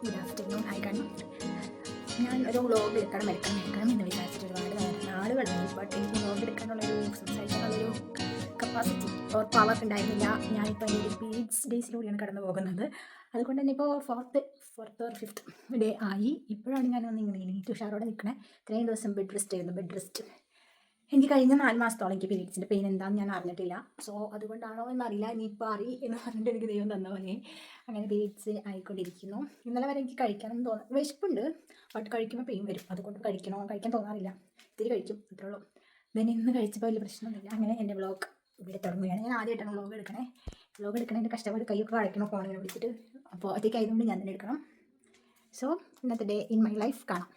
Good afternoon ആയി കാണും. ഞാൻ ഒരു വ്ളോഗ് എടുക്കണം എന്ന് വിചാരിച്ചിട്ട് ഒരുപാട് നാളുകളായി. ബട്ട് എനിക്ക് വ്ളോഗ് എടുക്കാനുള്ളൊരു സംസാരിക്കാനുള്ളൊരു കപ്പാസിറ്റി ഓർ പവർ ഉണ്ടായിരുന്നില്ല. ഞാനിപ്പോൾ എൻ്റെ ഒരു പീരീഡ്സ് ഡേയ്സിലൂടെയാണ് കടന്നു പോകുന്നത്. അതുകൊണ്ട് തന്നെ ഇപ്പോൾ ഫോർത്ത് ഓർ ഫിഫ്ത്ത് ഡേ ആയി. ഇപ്പോഴാണ് ഞാനൊന്ന് ഇങ്ങനെ എണീറ്റ് ഉഷാറോടെ നിൽക്കണേ. ഇത്രയും ദിവസം ബെഡ് റെസ്റ്റ്. എനിക്ക് കഴിഞ്ഞ 4 മാസത്തോളം എനിക്ക് പീരീഡ്സിൻ്റെ പെയിൻ എന്താണെന്ന് ഞാൻ അറിഞ്ഞിട്ടില്ല. സോ അതുകൊണ്ടാണോ എന്നറിയില്ല, ഇനിയിപ്പോൾ എന്ന് പറഞ്ഞിട്ട് എനിക്ക് ദൈവം തന്ന പോലെ അങ്ങനെ പീരീഡ്സ് ആയിക്കൊണ്ടിരിക്കുന്നു. ഇന്നലെ വരെ എനിക്ക് കഴിക്കാനൊന്നും തോന്നുന്നു, വിശപ്പുണ്ട്, ബട്ട് കഴിക്കുമ്പോൾ പെയിൻ വരും. അതുകൊണ്ട് കഴിക്കാൻ തോന്നാറില്ല. ഇത്തിരി കഴിക്കും, അത്രേ ഉള്ളൂ. then ഇന്ന് കഴിച്ചപ്പോൾ വലിയ പ്രശ്നമൊന്നുമില്ല. അങ്ങനെ എൻ്റെ വ്ളോഗ് ഇവിടെ തുടങ്ങുകയാണ്. ഞാൻ ആദ്യമായിട്ടാണ് വ്ളോഗ് എടുക്കണതിൻ്റെ കഷ്ടപ്പാട് കൈയൊക്കെ കളിക്കണം ഫോണിനെ വിളിച്ചിട്ട്. അപ്പോൾ ഒറ്റയ്ക്കായതുകൊണ്ട് ഞാൻ തന്നെ എടുക്കണം. സോ ഇന്നത്തെ ഡേ ഇൻ മൈ ലൈഫ് കാണാം.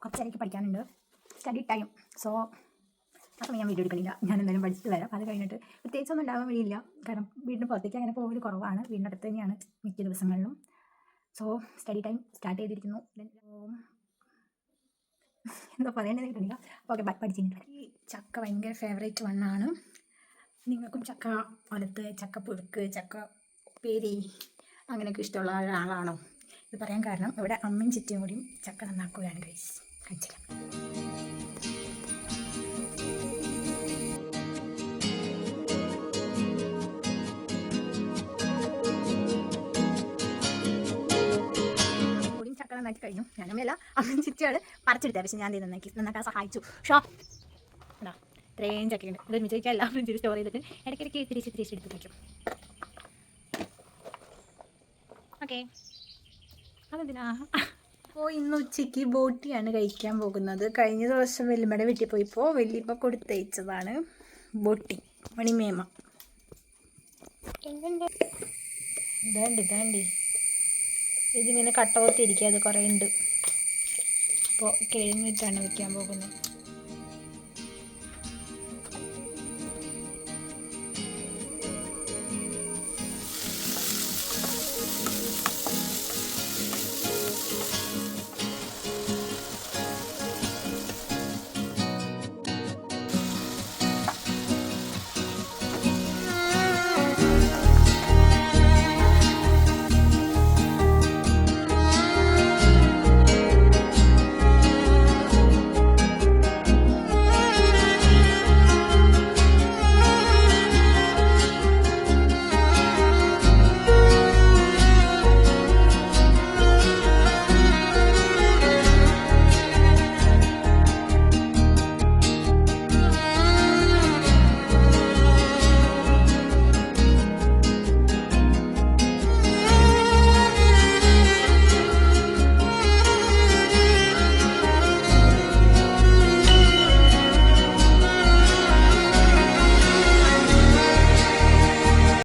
കുറച്ചേരയ്ക്ക് പഠിക്കാനുണ്ട്, സ്റ്റഡി ടൈം. സോ അപ്പം ഞാൻ വീഡിയോ എടുക്കണില്ല. ഞാൻ എന്തായാലും പഠിച്ചിട്ട് വരാം. അത് കഴിഞ്ഞിട്ട് പ്രത്യേകിച്ചൊന്നും ഉണ്ടാകാൻ വഴിയില്ല. കാരണം വീടിന് പുറത്തേക്ക് അങ്ങനെ പോകൽ കുറവാണ്. വീടിനടുത്ത് തന്നെയാണ് മിക്ക ദിവസങ്ങളിലും. സോ സ്റ്റഡി ടൈം സ്റ്റാർട്ട് ചെയ്തിരിക്കുന്നു. എന്താ പറയേണ്ടത് കിട്ടുന്നില്ല. ഓക്കെ, പഠിച്ചിട്ട് ഈ ചക്ക ഭയങ്കര ഫേവറേറ്റ് വണ്ണാണ്. നിങ്ങൾക്കും ചക്ക വലത്ത്, ചക്ക പുഴുക്ക്, ചക്ക ഉപ്പേരി അങ്ങനെയൊക്കെ ഇഷ്ടമുള്ള ഒരാളാണോ? ഇത് പറയാൻ കാരണം ഇവിടെ അമ്മയും ചിറ്റിയും കൂടിയും ചക്ക നന്നാക്കുകയാണ്. കഴിച്ചില്ല. ചക്ക നന്നാക്കി കഴിഞ്ഞു. ഞാനമ്മയല്ല, അമ്മയും ചിറ്റിയാണ് പറിച്ചെടുത്തത്. പക്ഷെ ഞാൻ നന്നാക്കാൻ സഹായിച്ചു. എന്താ ഇത്രയും ചക്കയുണ്ട്. അത് ഒരുമിച്ച് എല്ലാം ഫ്രിഡ്ജിൽ സ്റ്റോർ ചെയ്തിട്ട് ഇടയ്ക്കിടയ്ക്ക് തിരിച്ച് എടുത്ത് വയ്ക്കും. ഓക്കെ, അതെന്തിനാ? അപ്പോൾ ഇന്ന് ഉച്ചയ്ക്ക് ബോട്ടിയാണ് കഴിക്കാൻ പോകുന്നത്. കഴിഞ്ഞ ദിവസം വെല്ലുമ്മയുടെ വീട്ടിൽ പോയപ്പോൾ വെല്ലിയമ്മ കൊടുത്തയച്ചതാണ് ബോട്ടി. മണിമേമ ഇതാണ്ടി ഇതിങ്ങനെ കട്ട പോത്തിരിക്കുക. അത് കുറേ ഉണ്ട്. അപ്പോൾ കിഴങ്ങിട്ടാണ് വയ്ക്കാൻ പോകുന്നത്.